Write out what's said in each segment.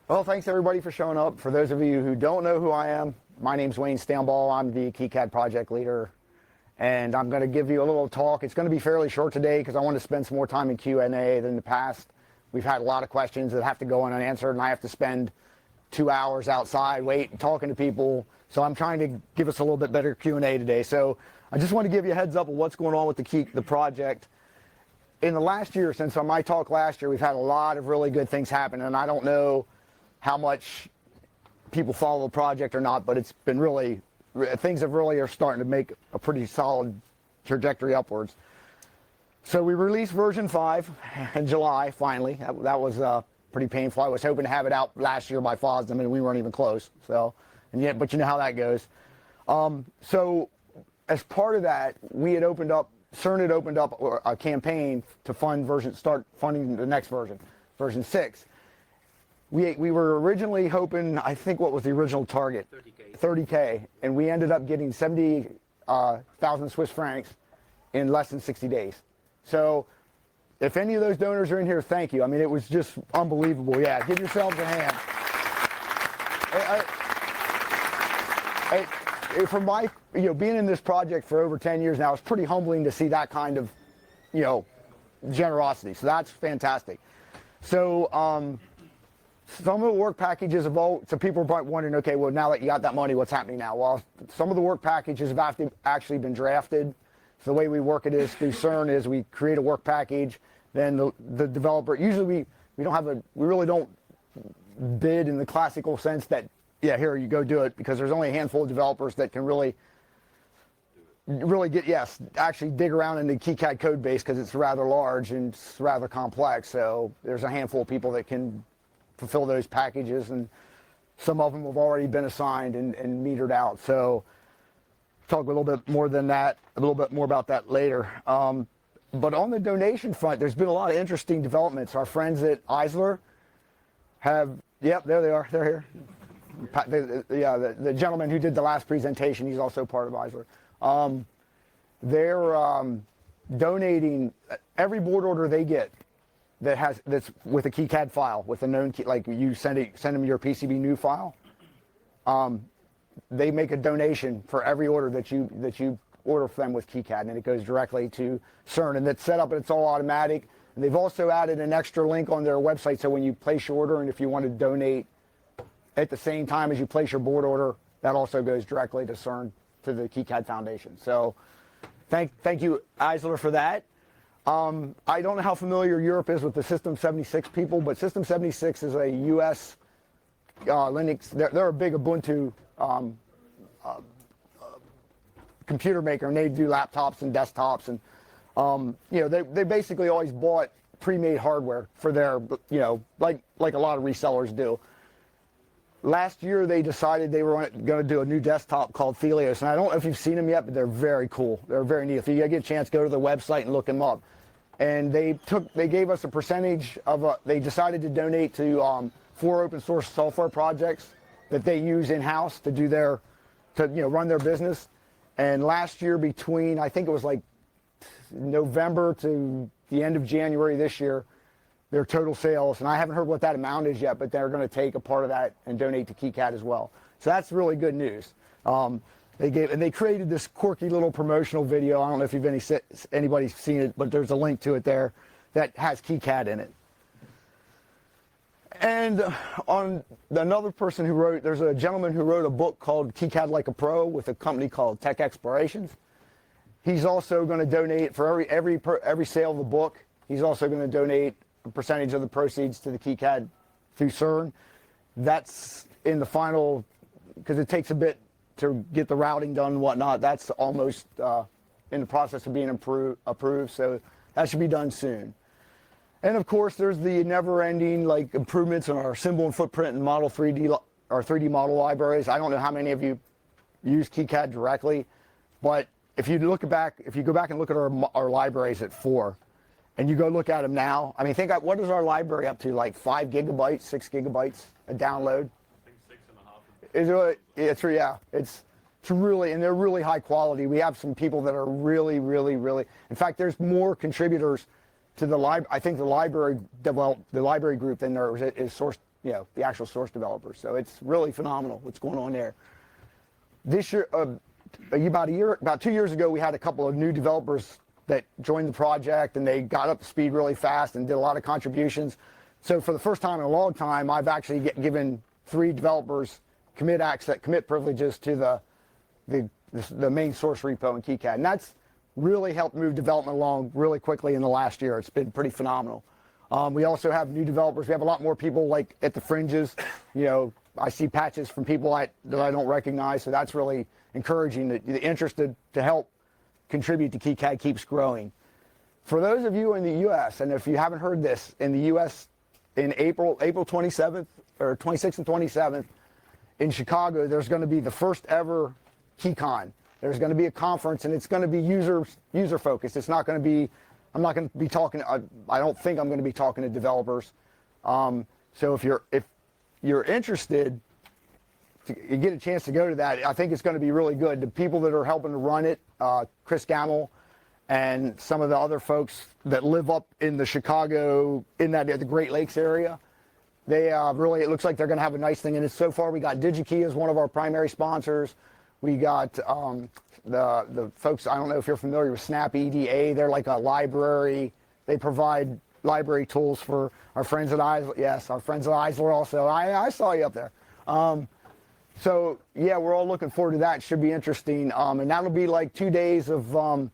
Well, thanks everybody for showing up. For those of you who don't know who I am, my name's Wayne Stanball. I'm the KiCad project leader, and I'm going to give you a little talk. It's going to be fairly short today because I want to spend some more time in Q&A than in the past. We've had a lot of questions that have to go unanswered, and I have to spend 2 hours outside waiting, talking to people. So I'm trying to give us a little bit better Q&A today. So I just want to give you a heads up of what's going on with the project. In the last year, since on my talk last year, we've had a lot of really good things happen, and I don't know how much people follow the project or not, but it's been really, things have really are starting to make a pretty solid trajectory upwards. So we released version 5 in July, finally. That was pretty painful. I was hoping to have it out last year by FOSDEM, and we weren't even close. So, and yet, but you know how that goes. So as part of that, CERN had opened up a campaign to start funding the next version, version 6. We were originally hoping, I think what was the original target? 30K, and we ended up getting 70,000 Swiss francs in less than 60 days. So if any of those donors are in here, thank you. I mean, it was just unbelievable. Yeah, give yourselves a hand. For my, being in this project for over 10 years now, it's pretty humbling to see that kind of, generosity. So that's fantastic. So some of the work packages have so people are probably wondering, okay, well, now that you got that money, what's happening now? Well, some of the work packages have actually been drafted. So the way we work it is through CERN is we create a work package, then the developer, usually we really don't bid in the classical sense that, yeah, here you go do it, because there's only a handful of developers that can really actually dig around in the KiCad code base, because it's rather large and it's rather complex. So there's a handful of people that can fulfill those packages, and some of them have already been assigned and metered out. So talk a little bit more about that later. But on the donation front, there's been a lot of interesting developments. Our friends at Eisler have, yep, there they are, they're here. The gentleman who did the last presentation, he's also part of Eisler. They're donating every board order they get that's with a KiCad file, with a known key, like you send them your PCB new file. They make a donation for every order that you order from them with KiCad, and it goes directly to CERN, and it's set up and it's all automatic. And they've also added an extra link on their website, so when you place your order, and if you want to donate at the same time as you place your board order, that also goes directly to CERN, to the KiCad Foundation. So thank you, Eisler, for that. I don't know how familiar Europe is with the System 76 people, but System 76 is a US Linux. They're a big Ubuntu computer maker, and they do laptops and desktops, and they basically always bought pre-made hardware for their, like a lot of resellers do. Last year, they decided they were going to do a new desktop called Thelios, and I don't know if you've seen them yet, but they're very cool. They're very neat. If you get a chance, go to the website and look them up. And they gave us a percentage of they decided to donate to 4 open source software projects that they use in-house to do run their business. And last year, between, I think it was like November to the end of January this year, their total sales, and I haven't heard what that amount is yet, but they're going to take a part of that and donate to KiCad as well. So that's really good news. They created this quirky little promotional video. I don't know if anybody's seen it, but there's a link to it there that has KiCad in it. And on another person who wrote, there's a gentleman who wrote a book called KiCad Like a Pro with a company called Tech Explorations. He's also going to donate for every sale of the book. He's also going to donate a percentage of the proceeds to the KiCad through CERN. That's in the final, because it takes a bit to get the routing done and whatnot. That's almost in the process of being approved, so that should be done soon. And of course, there's the never-ending improvements in our symbol and footprint and model 3D, our 3D model libraries. I don't know how many of you use KiCad directly, but if you go back and look at our libraries at 4, and you go look at them now, I mean, what is our library up to? Like 5 gigabytes, 6 gigabytes a download? I think 6.5. It's really, and they're really high quality. We have some people that are really, really, really. In fact, there's more contributors to the library. I think the library group than there is source the actual source developers. So it's really phenomenal what's going on there. This year, about 2 years ago, we had a couple of new developers that joined the project, and they got up to speed really fast and did a lot of contributions. So for the first time in a long time, I've actually given 3 developers commit privileges to the main source repo in KiCad, and that's really helped move development along really quickly in the last year. It's been pretty phenomenal. We also have new developers. We have a lot more people like at the fringes. I see patches from people that I don't recognize, so that's really encouraging. The interest to help contribute to KiCad keeps growing. For those of you in the U.S., and if you haven't heard this, in the U.S. in April 27th or 26th and 27th in Chicago, there's going to be the first ever KeyCon. There's going to be a conference, and it's going to be user focused. It's not going to be. I'm not going to be talking. I don't think I'm going to be talking to developers. So if you're interested, you get a chance to go to that. I think it's going to be really good. The people that are helping to run it, Chris Gamble, and some of the other folks that live up in the Chicago, the Great Lakes area, they really, it looks like they're going to have a nice thing. And so far, we got DigiKey as one of our primary sponsors. We got the folks, I don't know if you're familiar with Snap EDA. They're like a library. They provide library tools for our friends at Eisler. Yes, our friends at Eisler also. I saw you up there. So, yeah, we're all looking forward to that. It should be interesting. And that'll be like 2 days of,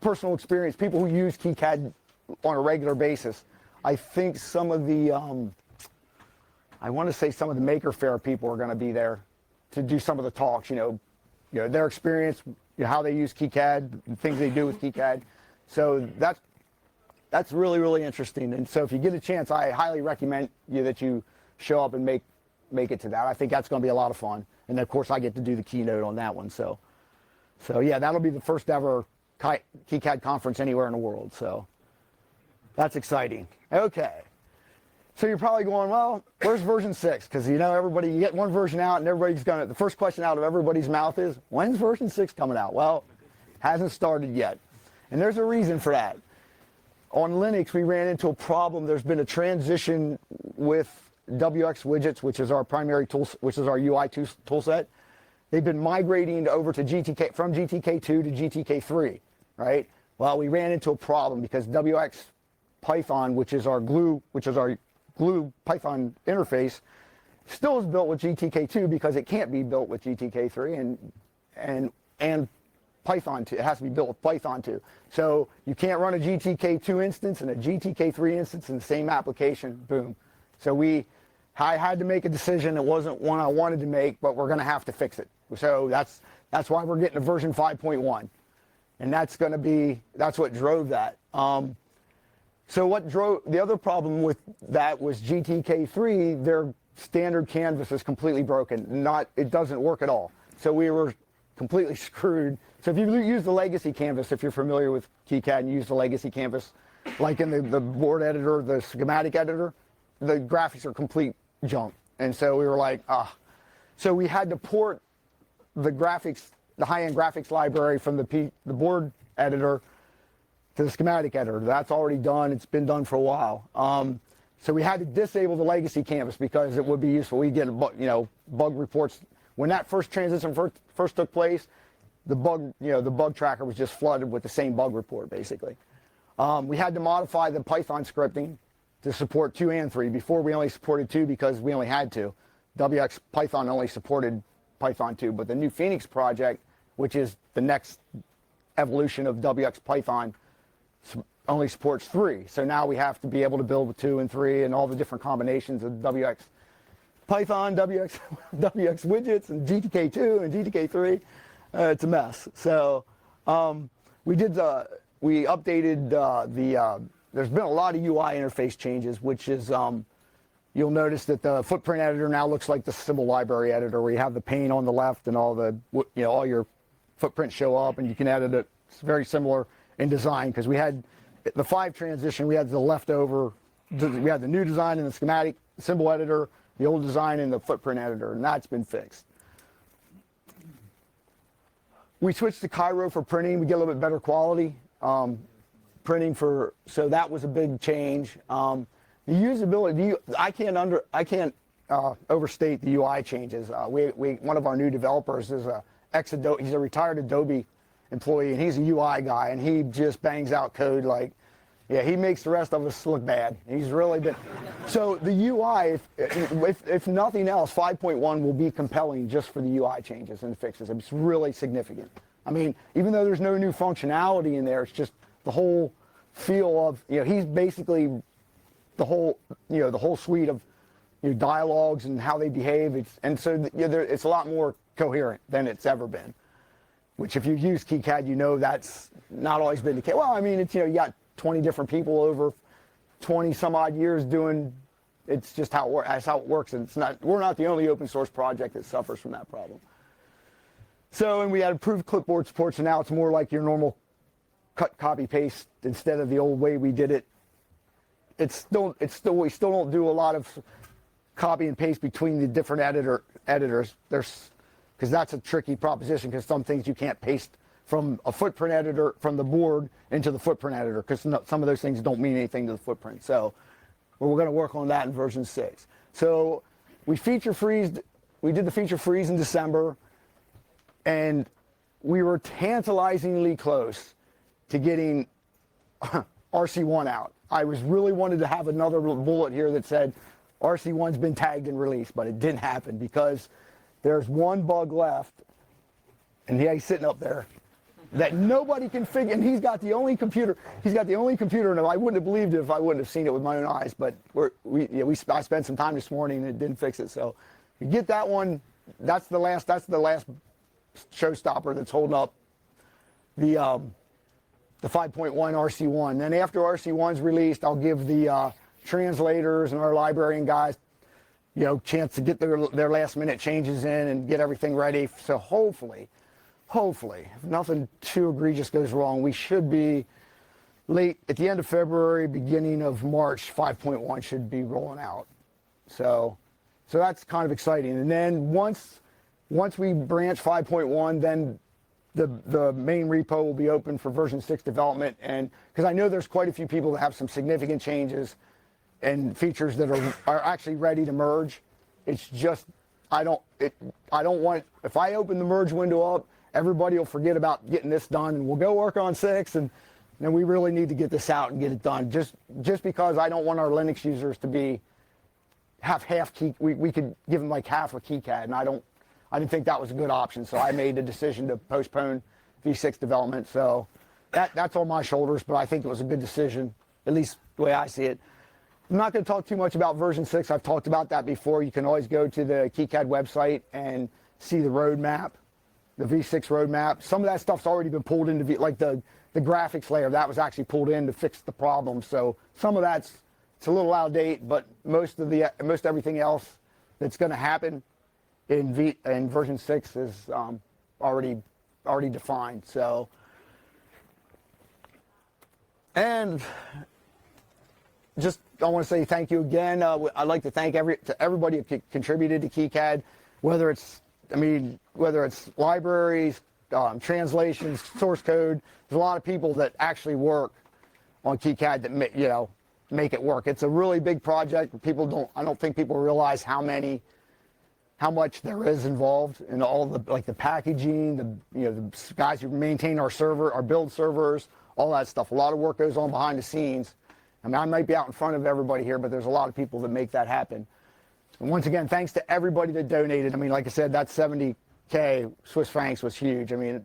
personal experience, people who use KiCad on a regular basis. I think some of the, I want to say some of the Maker Faire people are going to be there to do some of the talks, their experience, how they use KiCad, the things they do with KiCad. So that's really, really interesting. And so if you get a chance, I highly recommend that you show up and make it to that. I think that's going to be a lot of fun. And of course, I get to do the keynote on that one. So yeah, that'll be the first ever KiCad conference anywhere in the world. So that's exciting. Okay. So you're probably going, well, where's version 6? Because you get one version out and the first question out of everybody's mouth is, when's version 6 coming out? Well, hasn't started yet. And there's a reason for that. On Linux, we ran into a problem. There's been a transition with WX widgets, which is our primary tool, which is our UI tool set. They've been migrating over to from GTK2 to GTK3, right? Well, we ran into a problem because WX Python, which is our glue Python interface, still is built with GTK2 because it can't be built with GTK3 and Python 2. It has to be built with Python 2. So you can't run a GTK2 instance and a GTK3 instance in the same application. Boom. So I had to make a decision. It wasn't one I wanted to make, but we're going to have to fix it. So that's why we're getting a version 5.1, and that's what drove that. So what drove the other problem with that was GTK3. Their standard canvas is completely broken. It doesn't work at all. So we were completely screwed. So if you use the legacy canvas, if you're familiar with KiCad and use the legacy canvas, like in the board editor, the schematic editor, the graphics are complete junk. And so we were like, So we had to port the high-end graphics library from the board editor to the schematic editor. That's already done. It's been done for a while. So we had to disable the legacy canvas because it would be useful. We get bug reports. When that first transition first took place, the bug tracker was just flooded with the same bug report, basically. We had to modify the Python scripting to support 2 and 3. Before, we only supported 2 because we only had to. WX Python only supported Python 2, but the new Phoenix project, which is the next evolution of WX Python, only supports 3. So now we have to be able to build with 2 and 3 and all the different combinations of WX Python, WX widgets, and GTK2 and GTK3. It's a mess. So we updated there's been a lot of UI interface changes, which is you'll notice that the footprint editor now looks like the symbol library editor, where you have the pane on the left and all all your footprints show up, and you can edit it. It's very similar in design because we had the 5 transition. We had the leftover. We had the new design in the schematic symbol editor, the old design in the footprint editor, and that's been fixed. We switched to Cairo for printing. We get a little bit better quality printing so that was a big change. The usability, I can't overstate the UI changes. One of our new developers is he's a retired Adobe employee, and he's a UI guy, and he just bangs out code like, yeah, he makes the rest of us look bad. He's really been. So the UI, if nothing else, 5.1 will be compelling just for the UI changes and fixes. It's really significant. I mean, even though there's no new functionality in there, it's just the whole feel of, he's basically the whole suite of dialogues and how they behave. It's a lot more coherent than it's ever been. Which, if you've used KiCad, that's not always been the case. Well, I mean, it's you got 20 different people over 20 some odd years doing. It's just how it works. That's how it works, and we're not the only open source project that suffers from that problem. So, and we had improved clipboard support, so now it's more like your normal cut, copy, paste instead of the old way we did it. We still don't do a lot of copy and paste between the different editors. Because that's a tricky proposition, because some things you can't paste from a footprint editor, from the board into the footprint editor, because some of those things don't mean anything to the footprint. So we're going to work on that in version 6. So we did the feature freeze in December, and we were tantalizingly close to getting RC1 out. I really wanted to have another bullet here that said RC1's been tagged and released, but it didn't happen because there's one bug left, and he's sitting up there that nobody can figure. And he's got the only computer. And I wouldn't have believed it if I wouldn't have seen it with my own eyes. But I spent some time this morning and it didn't fix it. So you get that one. That's the last showstopper that's holding up the 5.1 RC1. Then after RC1's released, I'll give the translators and our librarian guys chance to get their last minute changes in and get everything ready. So hopefully, if nothing too egregious goes wrong, we should be late at the end of February, beginning of March, 5.1 should be rolling out. So that's kind of exciting. And then once we branch 5.1, then the main repo will be open for version 6 development. And because I know there's quite a few people that have some significant changes and features that are actually ready to merge. It's just I don't want, if I open the merge window up, everybody will forget about getting this done, and we'll go work on 6, and then we really need to get this out and get it done. Just because I don't want our Linux users to have half key. We could give them like half a KiCad, and I didn't think that was a good option, so I made the decision to postpone V6 development. So that's on my shoulders, but I think it was a good decision, at least the way I see it. I'm not going to talk too much about version 6. I've talked about that before. You can always go to the KiCad website and see the roadmap, the V6 roadmap. Some of that stuff's already been pulled into like the graphics layer. That was actually pulled in to fix the problem. So some of it's a little out of date, but most everything else that's going to happen in version 6 is already defined. So, and I want to say thank you again. I'd like to thank everybody who contributed to KiCad, whether it's libraries, translations, source code. There's a lot of people that actually work on KiCad that make it work. It's a really big project. I don't think people realize how much there is involved in all the packaging, the guys who maintain our server, our build servers, all that stuff. A lot of work goes on behind the scenes. I mean, I might be out in front of everybody here, but there's a lot of people that make that happen. And once again, thanks to everybody that donated. I mean, like I said, that 70K Swiss francs was huge. I mean,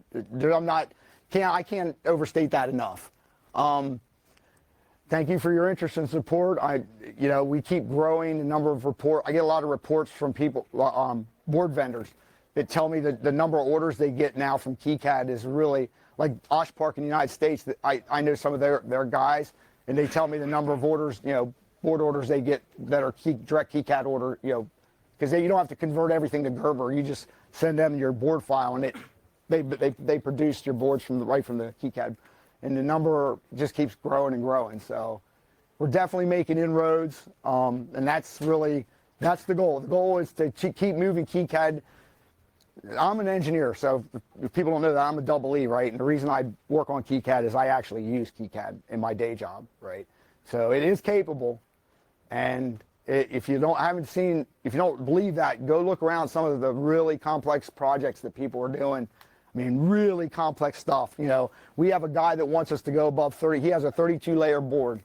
I can't overstate that enough. Thank you for your interest and support. We keep growing the number of reports. I get a lot of reports from people, board vendors, that tell me that the number of orders they get now from KiCad is really, like Osh Park in the United States. I know some of their guys, and they tell me the number of orders, board orders they get that are direct KiCad order, because you don't have to convert everything to Gerber. You just send them your board file, and they produce your boards right from the KiCad, and the number just keeps growing and growing. So we're definitely making inroads, and that's the goal. The goal is to keep moving KiCad. I'm an engineer, so if people don't know that, I'm a double E, right? And the reason I work on KiCad is I actually use KiCad in my day job, right? So it is capable, And if you don't believe that, go look around some of the really complex projects that people are doing. I mean, really complex stuff. You know, we have a guy that wants us to go above 30. He has a 32-layer board,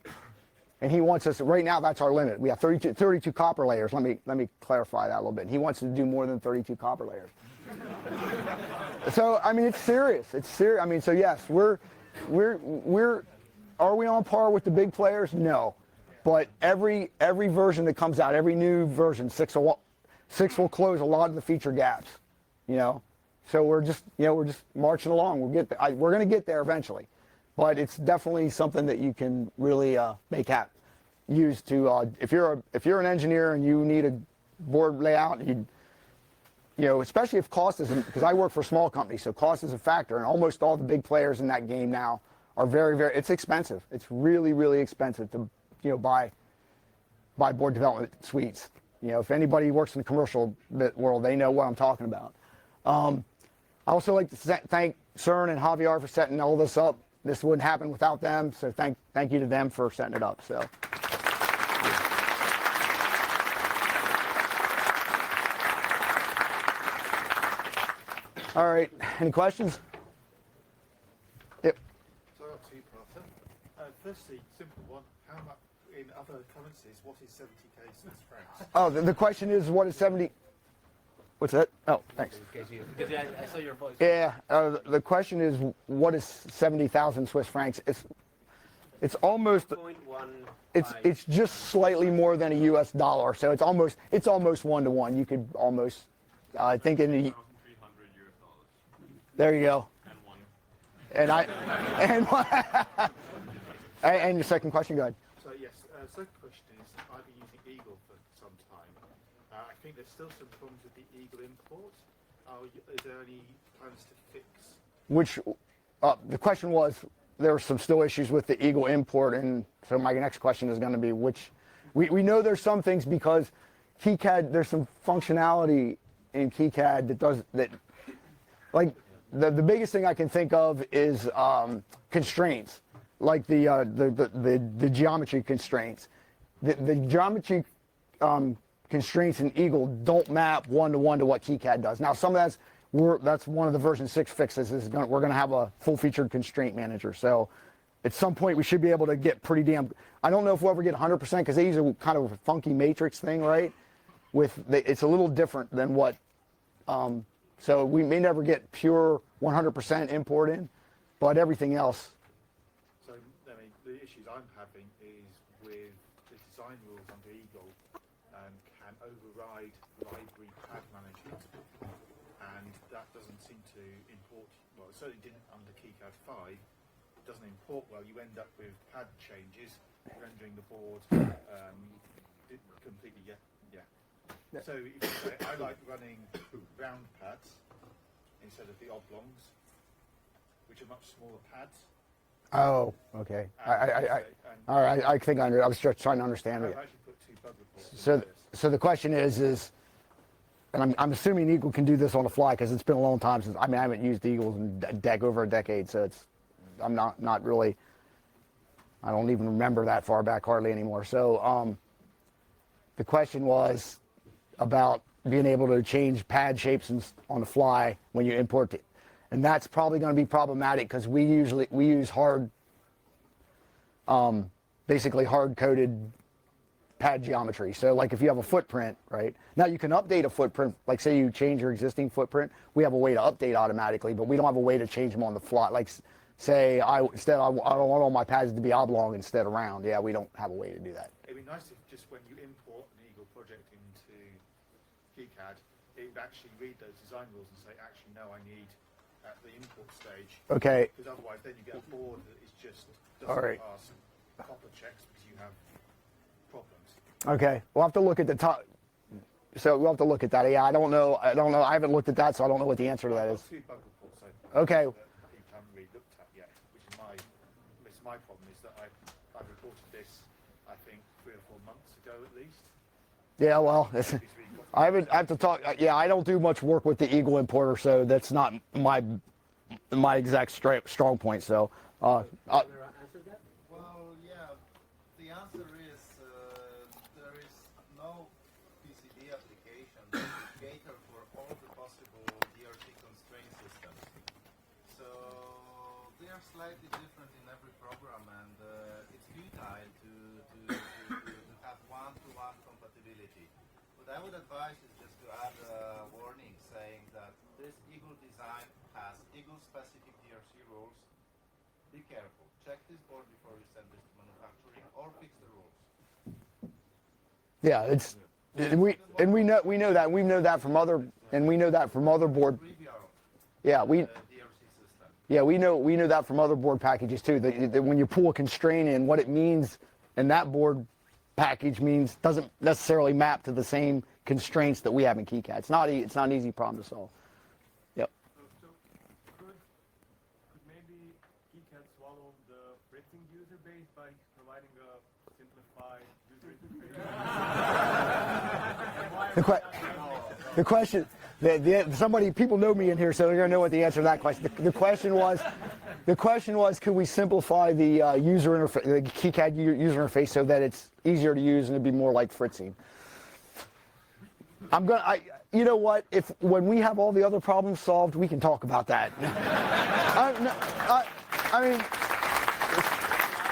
and he wants us. Right now, that's our limit. We have 32 copper layers. Let me clarify that a little bit. He wants to do more than 32 copper layers. So I mean, it's serious. It's serious. I mean, so yes, are we on par with the big players? No. But every version that comes out, every new version, 6 will close a lot of the feature gaps, you know. So we're just marching along. We're going to get there eventually, but it's definitely something that you can really use to if you're an engineer and you need a board layout, especially if cost isn't, because I work for a small company, so cost is a factor, and almost all the big players in that game now are very, very. It's expensive. It's really, really expensive to buy board development suites. You know, if anybody works in the commercial world, they know what I'm talking about. I also like to thank CERN and Javier for setting all this up. This wouldn't happen without them, so thank you to them for setting it up. So. All right, any questions? Yep. So I've got two, Prater. Firstly, simple one. How much in other currencies? What is 70k Swiss francs? Oh, the question is, what is 70? What's that? Oh, thanks. Because I saw your voice. Yeah, the question is, what is 70,000 Swiss francs? It's almost. It's just slightly more than a U.S. dollar, so it's almost 1-to-1. You could almost, I think in the. $300. There you go. And one. And your second question, go ahead. So yes, second question is, I've been using Eagle for some time. I think there's still some problems with the Eagle import. Is there any plans to fix? The question was, there are some still issues with the Eagle import, and so my next question is going to be we know there's some things because KiCad, there's some functionality in KiCad that like the biggest thing I can think of is constraints, like the geometry constraints. The geometry constraints in Eagle don't map 1-to-1 to what KiCad does. Now, some of that's one of the version 6 fixes. We're going to have a full-featured constraint manager. So, at some point, we should be able to get pretty damn. I don't know if we'll ever get 100% because they use a kind of a funky matrix thing, right? It's a little different than what. So we may never get pure 100% import in, but everything else. So I mean, the issues I'm having is with the design rules under Eagle can override library pad management, and that doesn't seem to import. Well, it certainly didn't under KiCad 5. It doesn't import well. You end up with pad changes, rendering the board completely. Yeah. So if you say, I like running round pads instead of the oblongs, which are much smaller pads. Oh, okay. All right. I think I was just trying to understand it. I've actually put 2 bug reports. So the question is, and I'm assuming Eagle can do this on the fly because it's been a long time since. I mean, I haven't used Eagles in over a decade, so I'm not really. I don't even remember that far back hardly anymore. So the question was about being able to change pad shapes on the fly when you import it, and that's probably going to be problematic because we use basically hard-coded pad geometry. So like if you have a footprint, right? Now you can update a footprint, like say you change your existing footprint, we have a way to update automatically, but we don't have a way to change them on the fly. Like say I don't want all my pads to be oblong instead of round. Yeah, we don't have a way to do that. It'd be nice if just when you import an Eagle project into KiCad, it would actually read those design rules and say, actually, no, I need at the import stage. Okay. Because otherwise, then you get a board that is just All right. pass copper checks because you have problems. Okay, we'll have to look at the top. So we'll have to look at that. Yeah, I don't know. I haven't looked at that, so I don't know what the answer to that is. 2 bug reports. Okay. That people haven't really looked at yet, which is my problem is that I reported this, I think, 3 or 4 months ago at least. Yeah, well, I have to talk. Yeah, I don't do much work with the Eagle importer, so that's not my exact strong point. So, Well, yeah, the answer is there is no PCB application that will cater for all the possible DRC constraint systems. So they are slightly different in every program, and it's futile to have one-to-one compatibility. What I would advise is just to add a warning saying that this Eagle design has Eagle-specific DRC rules. Be careful. Check this board before you send this to manufacturing, or fix the rules. Yeah, it's we know that from other board. Yeah, we know that from other board packages too. That when you pull a constraint in, what it means in that board package doesn't necessarily map to the same constraints that we have in KiCad. It's not an easy problem to solve. Yep. So could maybe KiCad swallow the fritzing user base by providing a simplified user interface? People know me in here, so they're going to know what the answer to that question. The question was, could we simplify the user interface, the KiCad user interface, so that it's easier to use and it'd be more like fritzing? You know what? When we have all the other problems solved, we can talk about that.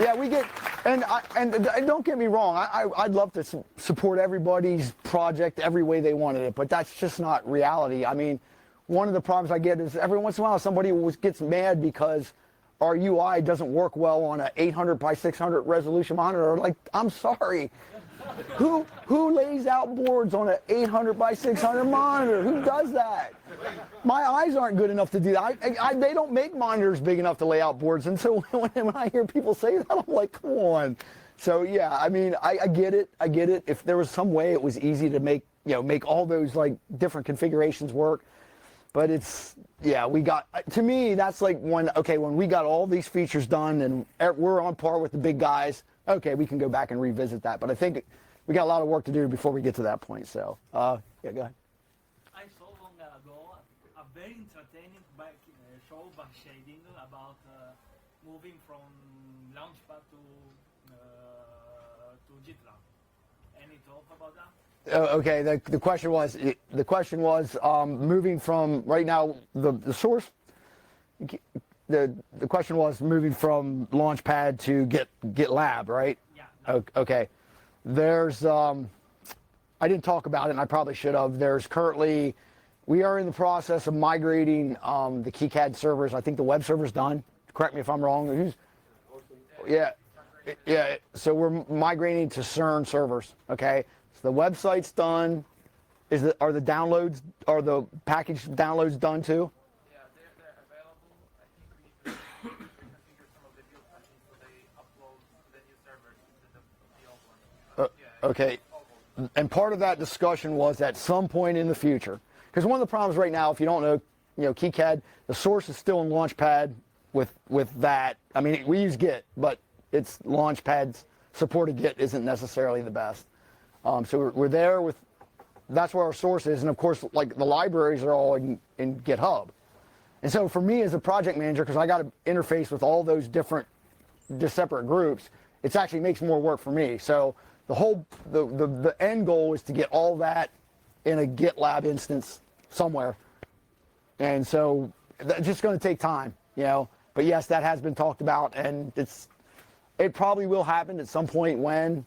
Yeah, we get. And don't get me wrong, I'd love to support everybody's project every way they wanted it, but that's just not reality. I mean, one of the problems I get is every once in a while somebody gets mad because our UI doesn't work well on an 800 by 600 resolution monitor. Like, I'm sorry. Who lays out boards on an 800 by 600 monitor? Who does that? My eyes aren't good enough to do that. They don't make monitors big enough to lay out boards. And so when I hear people say that, I'm like, come on. So yeah, I mean, I get it. I get it. If there was some way it was easy to make all those like different configurations work. But to me, that's like when we got all these features done and we're on par with the big guys, okay, we can go back and revisit that. But I think we got a lot of work to do before we get to that point. So, yeah, go ahead. I saw long ago a very entertaining show by Shading about moving from Launchpad to GitLab. Any talk about that? Okay. The question was moving from right now the source. The question was moving from Launchpad to GitLab, right? Yeah. Okay. There's I didn't talk about it, and I probably should have. We are in the process of migrating the KiCad servers. I think the web server's done. Correct me if I'm wrong. Yeah. So we're migrating to CERN servers. Okay. So the website's done. Are the package downloads done too? Yeah, they're available. I think we need to configure some of the build patches so they upload the new servers to the old one. Okay. And part of that discussion was at some point in the future, because one of the problems right now, if you don't know, KiCad, the source is still in Launchpad with that. I mean, we use Git, but it's Launchpad's supported Git isn't necessarily the best. So we're there with. That's where our source is, and of course, like the libraries are all in GitHub. And so for me as a project manager, because I got to interface with all those just separate groups, it actually makes more work for me. So the end goal is to get all that in a GitLab instance somewhere. And so it's just going to take time, But yes, that has been talked about, and it probably will happen at some point when.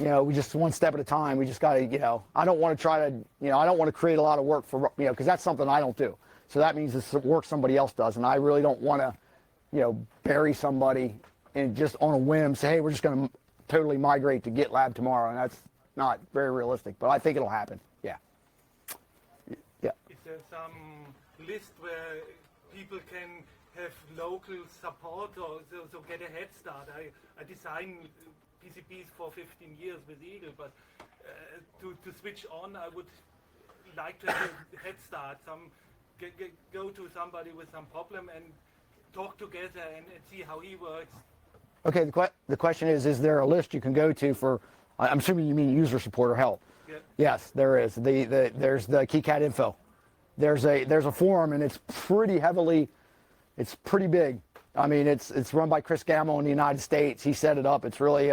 We just one step at a time. We just got to, I don't want to I don't want to create a lot of work for, because that's something I don't do. So that means it's work somebody else does. And I really don't want to, bury somebody and just on a whim say, hey, we're just going to totally migrate to GitLab tomorrow. And that's not very realistic, but I think it'll happen. Yeah. Yeah. Is there some list where people can have local support or so get a head start? I design PCBs for 15 years with Eagle, but to switch on, I would like to have a head start. Go to somebody with some problem and talk together and see how he works. Okay, the question is there a list you can go to for, I'm assuming you mean user support or help? Yeah. Yes, there is. There's the KiCad info. There's a forum, and it's pretty big. I mean, it's run by Chris Gamble in the United States. He set it up. It's really,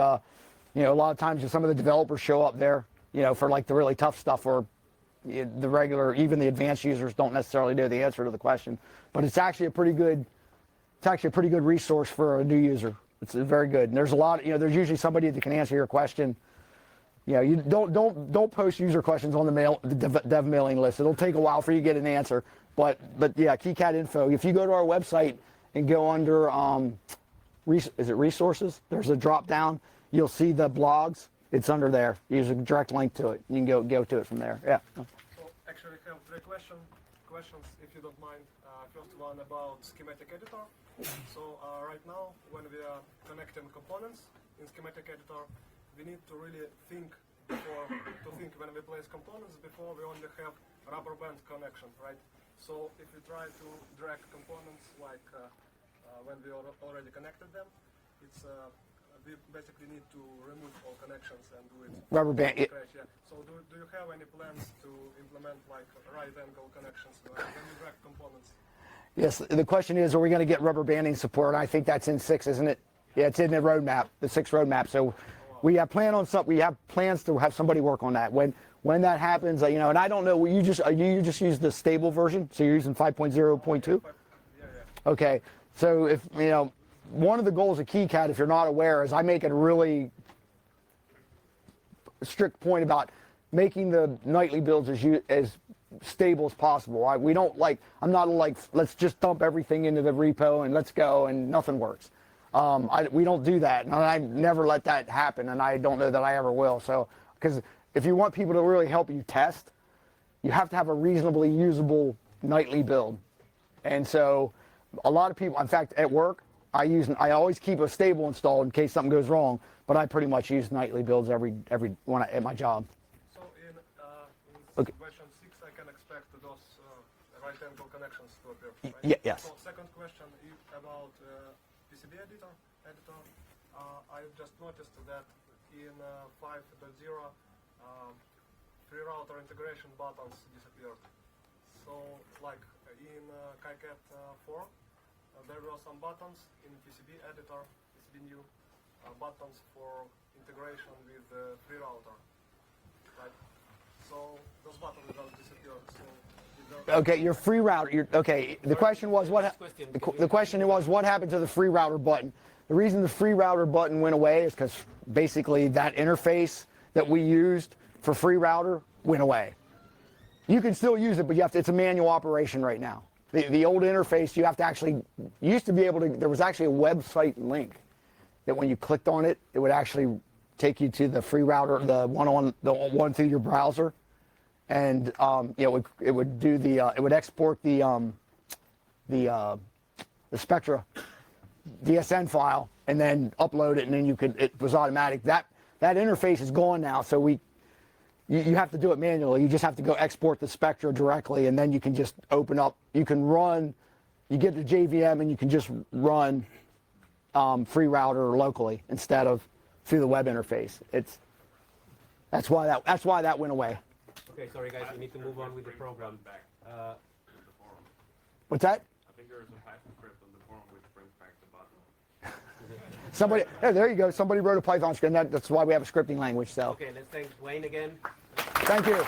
You know, a lot of times some of the developers show up there, you know, for like the really tough stuff, or the regular, even the advanced users don't necessarily know the answer to the question. But it's actually a pretty good resource for a new user. It's very good. And there's a lot, you know, there's usually somebody that can answer your question. You know, you don't post user questions on the dev mailing list. It'll take a while for you to get an answer. But yeah, KiCad info. If you go to our website and go under is it resources? There's a drop down. You'll see the blogs. It's under there. There's a direct link to it. You can go to it from there. Yeah. So actually, I have three questions, if you don't mind. First one about schematic editor. So right now, when we are connecting components in schematic editor, we need to really think when we place components before we only have rubber band connection, right? So if we try to drag components like when we already connected them, it's we basically need to remove all connections and do it Rubber band. from scratch, yeah. So do you have any plans to implement like right angle connections when you drag components? Yes, the question is, are we going to get rubber banding support? I think that's in 6, isn't it? Yeah, it's in the roadmap, the 6 roadmap. So we have plans to have somebody work on that. When that happens, you know, and I don't know, you just use the stable version, so you're using 5.0.2? Yeah. Okay, so if, you know, one of the goals of KiCad, if you're not aware, is I make a really strict point about making the nightly builds as stable as possible. I'm not like, let's just dump everything into the repo and let's go and nothing works. We don't do that, and I never let that happen, and I don't know that I ever will. So, because if you want people to really help you test, you have to have a reasonably usable nightly build. And so a lot of people, in fact, at work, I always keep a stable installed in case something goes wrong, but I pretty much use nightly builds every one at my job. So in Okay. version 6, I can expect those right angle connections to appear, right? Yes. So second question is about PCB editor. I just noticed that in 5.0, free router integration buttons disappeared. So like in KiCad 4, there were some buttons in PCB editor, PCB new, buttons for integration with the free router, right? So those buttons don't disappear. So Okay, your free router. Okay, the question was the question was what happened to the free router button. The reason the free router button went away is because basically that interface that we used for free router went away. You can still use it, but it's a manual operation right now. The old interface, you have to actually, used to be able to, there was actually a website link that when you clicked on it, it would actually take you to the free router, the one through your browser. And it would export the Spectra DSN file and then upload it, and then it was automatic. That interface is gone now, so you have to do it manually. You just have to go export the Spectra directly, and then you can just open up. You can run. You get the JVM, and you can just run free router locally instead of through the web interface. That's why that went away. Okay, sorry guys, we need to move on with the program. What's that? I think there is a Python script on the forum which brings back the button. Somebody, there you go. Somebody wrote a Python script. That's why we have a scripting language. So. Okay, let's thank Wayne again. Thank you.